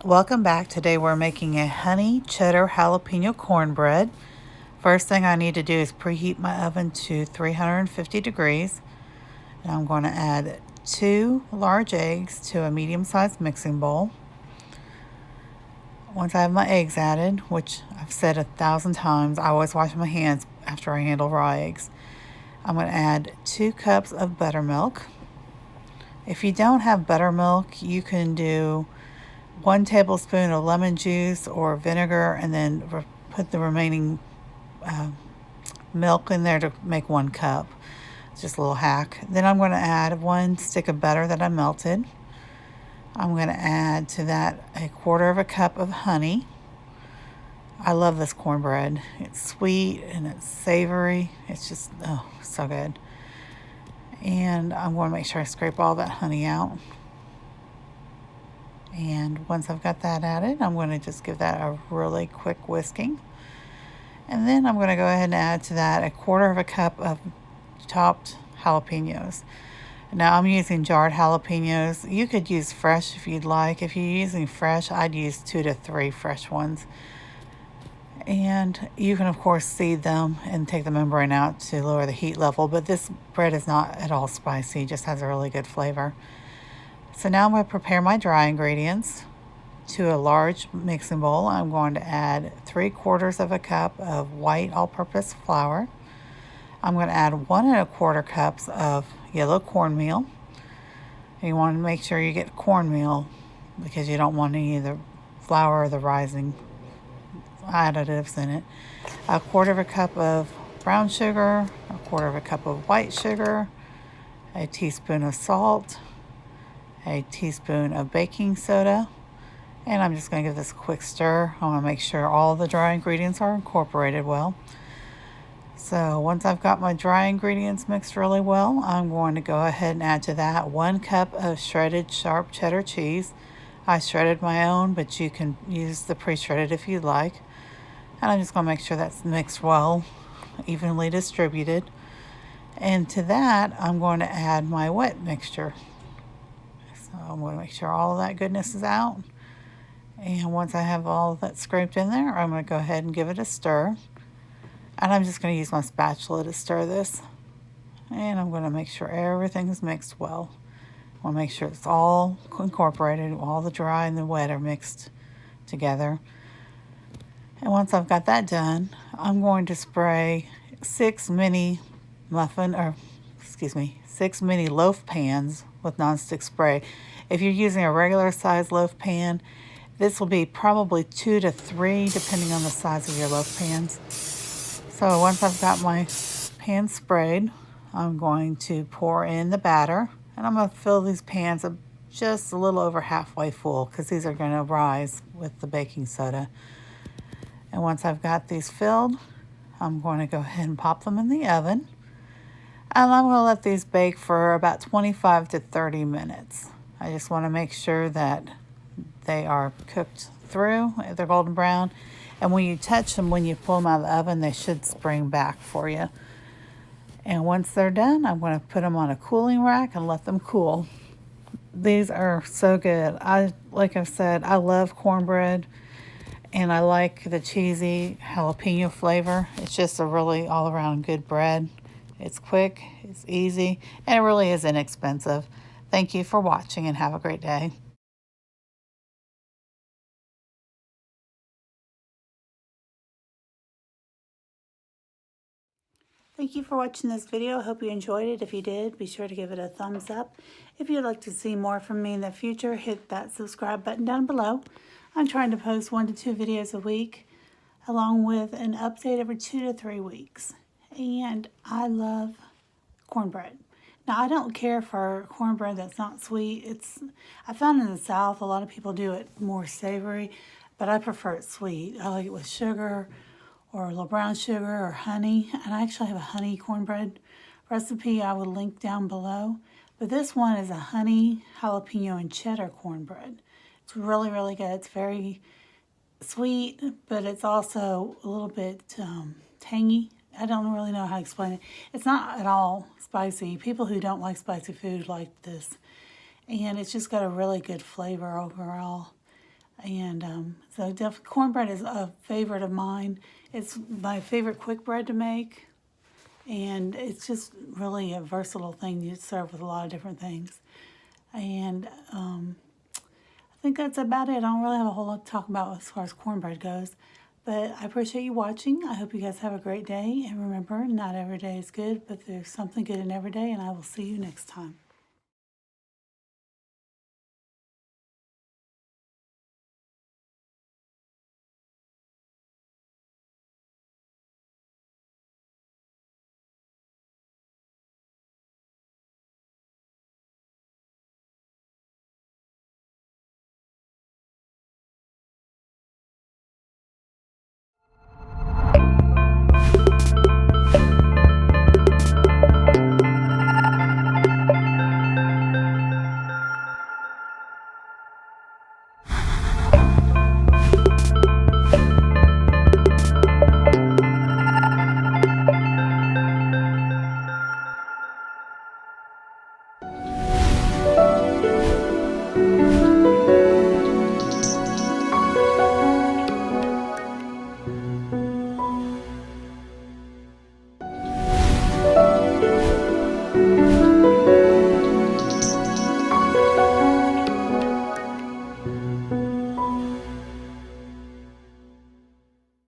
Welcome back. Today we're making a honey cheddar jalapeno cornbread. First thing I need to do is preheat my oven to 350 degrees. And I'm going to add 2 large eggs to a medium-sized mixing bowl. Once I have my eggs added, which I've said 1,000 times, I always wash my hands after I handle raw eggs. I'm going to add 2 cups of buttermilk. If you don't have buttermilk, you can do 1 tablespoon of lemon juice or vinegar, and then put the remaining milk in there to make 1 cup. It's just a little hack. Then I'm going to add 1 stick of butter that I melted. I'm going to add to that 1/4 cup of honey. I love this cornbread. It's sweet and it's savory. It's just, oh, so good. And I'm going to make sure I scrape all that honey out. And once I've got that added, I'm going to just give that a really quick whisking. And then I'm going to go ahead and add to that 1/4 cup of chopped jalapeños. Now I'm using jarred jalapeños. You could use fresh if you'd like. If you're using fresh, I'd use 2 to 3 fresh ones. And you can of course seed them and take the membrane out to lower the heat level, but this bread is not at all spicy, it just has a really good flavor. So now I'm going to prepare my dry ingredients. To a large mixing bowl, I'm going to add 3/4 cup of white all-purpose flour. I'm going to add 1 1/4 cups of yellow cornmeal. You want to make sure you get cornmeal because you don't want any of the flour or the rising additives in it. 1/4 cup of brown sugar, 1/4 cup of white sugar, a teaspoon of salt, a teaspoon of baking soda, and I'm just going to give this a quick stir. I want to make sure all the dry ingredients are incorporated well. So once I've got my dry ingredients mixed really well, I'm going to go ahead and add to that 1 cup of shredded sharp cheddar cheese. I shredded my own, but you can use the pre-shredded if you'd like. And I'm just going to make sure that's mixed well, evenly distributed. And to that, I'm going to add my wet mixture. So I'm going to make sure all of that goodness is out. And once I have all of that scraped in there, I'm going to go ahead and give it a stir. And I'm just going to use my spatula to stir this. And I'm going to make sure everything is mixed well. I want to make sure it's all incorporated, all the dry and the wet are mixed together. And once I've got that done, I'm going to spray 6 mini loaf pans with nonstick spray. If you're using a regular size loaf pan, this will be probably 2 to 3 depending on the size of your loaf pans. So once I've got my pan sprayed, I'm going to pour in the batter, and I'm going to fill these pans up just a little over halfway full because these are going to rise with the baking soda. And once I've got these filled, I'm going to go ahead and pop them in the oven. And I'm going to let these bake for about 25 to 30 minutes. I just want to make sure that they are cooked through, they're golden brown. And when you touch them, when you pull them out of the oven, they should spring back for you. And once they're done, I'm going to put them on a cooling rack and let them cool. These are so good. Like I've said, I love cornbread. And I like the cheesy jalapeno flavor. It's just a really all-around good bread. It's quick, it's easy, and it really is inexpensive. Thank you for watching and have a great day. Thank you for watching this video. I hope you enjoyed it. If you did, be sure to give it a thumbs up. If you'd like to see more from me in the future, hit that subscribe button down below. I'm trying to post 1 to 2 videos a week, along with an update every 2 to 3 weeks. And I love cornbread. Now, I don't care for cornbread that's not sweet. I found in the South, a lot of people do it more savory, but I prefer it sweet. I like it with sugar or a little brown sugar or honey. And I actually have a honey cornbread recipe I will link down below. But this one is a honey, jalapeno, and cheddar cornbread. It's really, really good. It's very sweet, but it's also a little bit tangy. I don't really know how to explain it. It's not at all spicy. People who don't like spicy food like this. And it's just got a really good flavor overall. And so cornbread is a favorite of mine. It's my favorite quick bread to make. And it's just really a versatile thing you serve with a lot of different things. And I think that's about it. I don't really have a whole lot to talk about as far as cornbread goes. But I appreciate you watching. I hope you guys have a great day. And remember, not every day is good, but there's something good in every day. And I will see you next time.